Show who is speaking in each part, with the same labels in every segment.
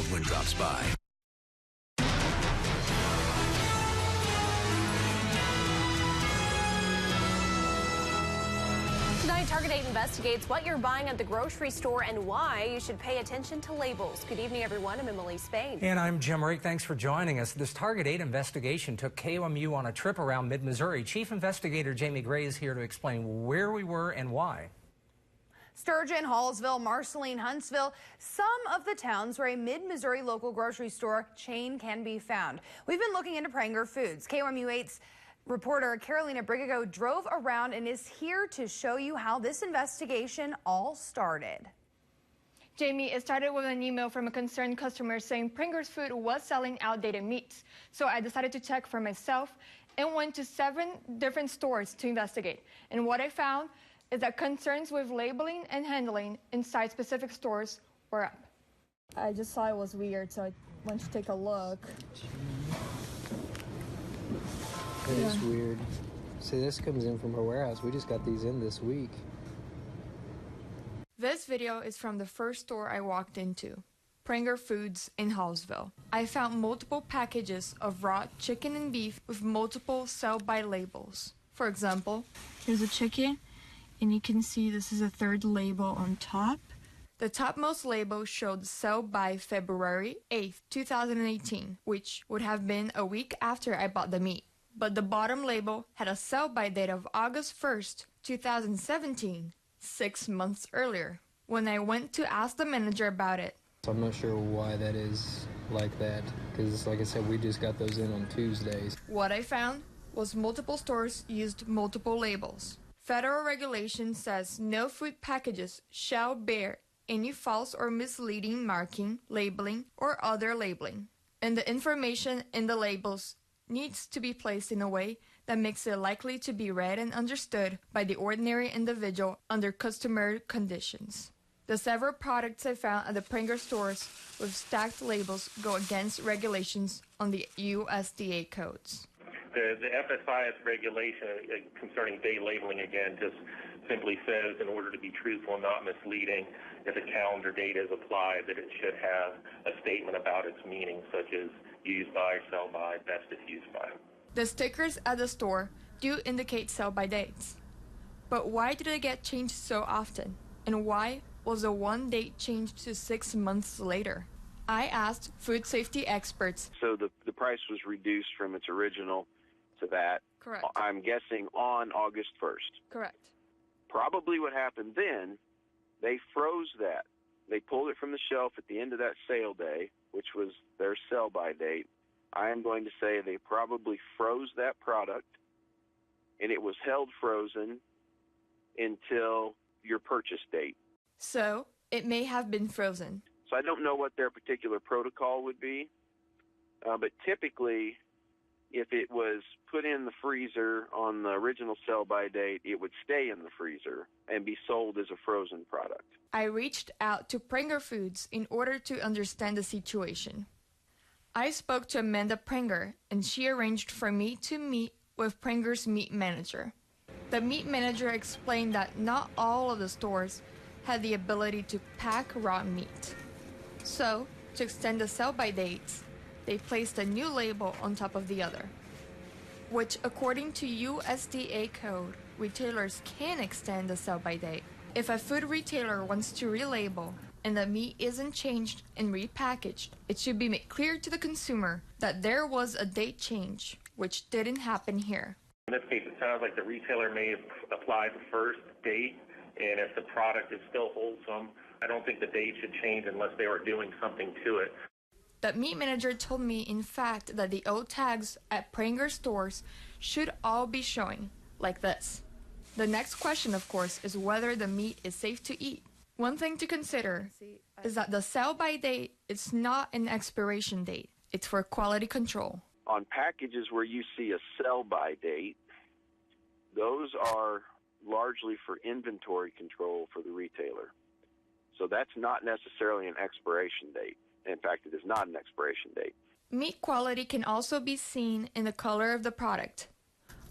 Speaker 1: Baldwin drops by.
Speaker 2: Tonight, Target 8 investigates what you're buying at the grocery store and why you should pay attention to labels. Good evening, everyone. I'm Emily Spain.
Speaker 3: And I'm Jim Rake. Thanks for joining us. This Target 8 investigation took KOMU on a trip around mid-Missouri. Chief Investigator Jamie Gray is here to explain where we were and why.
Speaker 4: Sturgeon, Hallsville, Marceline, Huntsville, some of the towns where a mid-Missouri local grocery store chain can be found. We've been looking into Pranger Foods. KOMU 8's reporter Carolina Brigago drove around and is here to show you how this investigation all started.
Speaker 5: Jamie, it started with an email from a concerned customer saying Pringer's Food was selling outdated meats. So I decided to check for myself and went to 7 different stores to investigate. And what I found is that concerns with labeling and handling inside specific stores were up. I just saw it was weird, so I went to take a look.
Speaker 6: It is weird. See, this comes in from our warehouse. We just got these in this week.
Speaker 5: This video is from the first store I walked into, Pranger Foods in Hallsville. I found multiple packages of raw chicken and beef with multiple sell-by labels. For example, here's a chicken, and you can see this is a 3rd label on top. The topmost label showed sell-by February 8th, 2018, which would have been a week after I bought the meat. But the bottom label had a sell-by date of August 1st, 2017, 6 months earlier, when I went to ask the manager about it.
Speaker 6: So I'm not sure why that is like that, because like I said, we just got those in on Tuesdays.
Speaker 5: What I found was multiple stores used multiple labels. Federal regulation says no food packages shall bear any false or misleading marking, labeling, or other labeling. And the information in the labels needs to be placed in a way that makes it likely to be read and understood by the ordinary individual under customary conditions. The several products I found at the Pranger stores with stacked labels go against regulations on the USDA codes.
Speaker 7: The FSIS regulation concerning date labeling, again, just simply says in order to be truthful and not misleading, if a calendar date is applied, that it should have a statement about its meaning, such as used by, sell by, best if used by.
Speaker 5: The stickers at the store do indicate sell-by dates. But why did they get changed so often? And why was the one date changed to 6 months later? I asked food safety experts.
Speaker 8: So the price was reduced from its original to that.
Speaker 5: Correct.
Speaker 8: I'm guessing on August 1st.
Speaker 5: Correct.
Speaker 8: Probably what happened then, they froze that. They pulled it from the shelf at the end of that sale day, which was their sell-by date. I am going to say they probably froze that product, and it was held frozen until your purchase date.
Speaker 5: So it may have been frozen.
Speaker 8: So I don't know what their particular protocol would be, but typically, if it was put in the freezer on the original sell-by date, it would stay in the freezer and be sold as a frozen product.
Speaker 5: I reached out to Pranger Foods in order to understand the situation. I spoke to Amanda Pranger, and she arranged for me to meet with Pranger's meat manager. The meat manager explained that not all of the stores had the ability to pack raw meat. So, to extend the sell-by dates, they placed a new label on top of the other, which according to USDA code, retailers can extend the sell-by date. If a food retailer wants to relabel and the meat isn't changed and repackaged, it should be made clear to the consumer that there was a date change, which didn't happen here.
Speaker 7: In this case, it sounds like the retailer may have applied the first date, and if the product is still wholesome, I don't think the date should change unless they were doing something to it.
Speaker 5: The meat manager told me, in fact, that the old tags at Pranger stores should all be showing, like this. The next question, of course, is whether the meat is safe to eat. One thing to consider is that the sell-by date is not an expiration date. It's for quality control.
Speaker 8: On packages where you see a sell-by date, those are largely for inventory control for the retailer. So that's not necessarily an expiration date. In fact, it is not an expiration date.
Speaker 5: Meat quality can also be seen in the color of the product.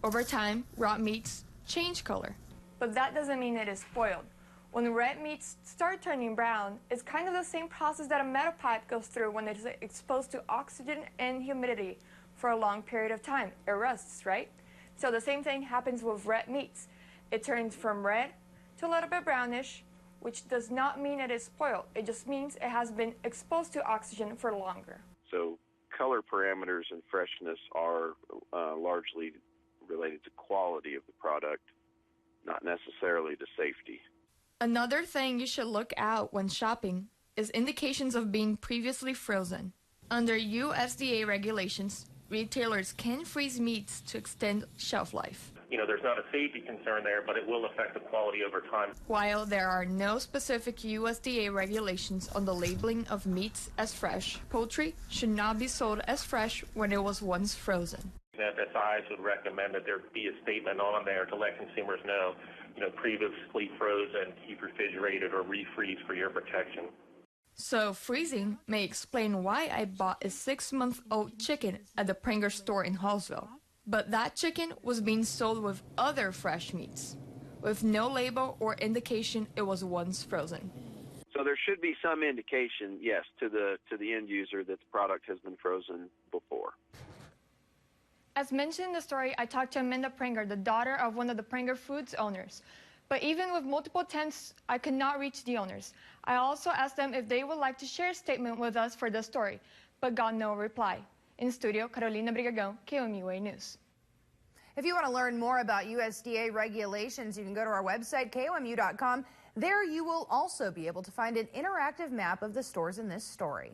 Speaker 5: Over time, raw meats change color. But that doesn't mean it is spoiled When red meats start turning brown, it's kind of the same process that a metal pipe goes through when it's exposed to oxygen and humidity for a long period of time. It rusts, right? So the same thing happens with red meats. It turns from red to a little bit brownish, which does not mean it is spoiled. It just means it has been exposed to oxygen for longer.
Speaker 8: So color parameters and freshness are largely related to quality of the product, not necessarily to safety.
Speaker 5: Another thing you should look out when shopping is indications of being previously frozen. Under USDA regulations, retailers can freeze meats to extend shelf life.
Speaker 7: There's not a safety concern there, but it will affect the quality over time.
Speaker 5: While there are no specific USDA regulations on the labeling of meats as fresh, poultry should not be sold as fresh when it was once frozen.
Speaker 7: FSIs would recommend that there be a statement on there to let consumers know, previously frozen, keep refrigerated, or refreeze for your protection.
Speaker 5: So freezing may explain why I bought a 6-month-old chicken at the Pranger store in Hallsville. But that chicken was being sold with other fresh meats, with no label or indication it was once frozen.
Speaker 8: So there should be some indication, yes, to the end user that the product has been frozen before.
Speaker 5: As mentioned in the story, I talked to Amanda Pranger, the daughter of one of the Pranger Foods owners. But even with multiple attempts, I could not reach the owners. I also asked them if they would like to share a statement with us for the story, but got no reply. In studio, Carolina Brigagão, KOMUA News.
Speaker 4: If you want to learn more about USDA regulations, you can go to our website, KOMU.com. There you will also be able to find an interactive map of the stores in this story.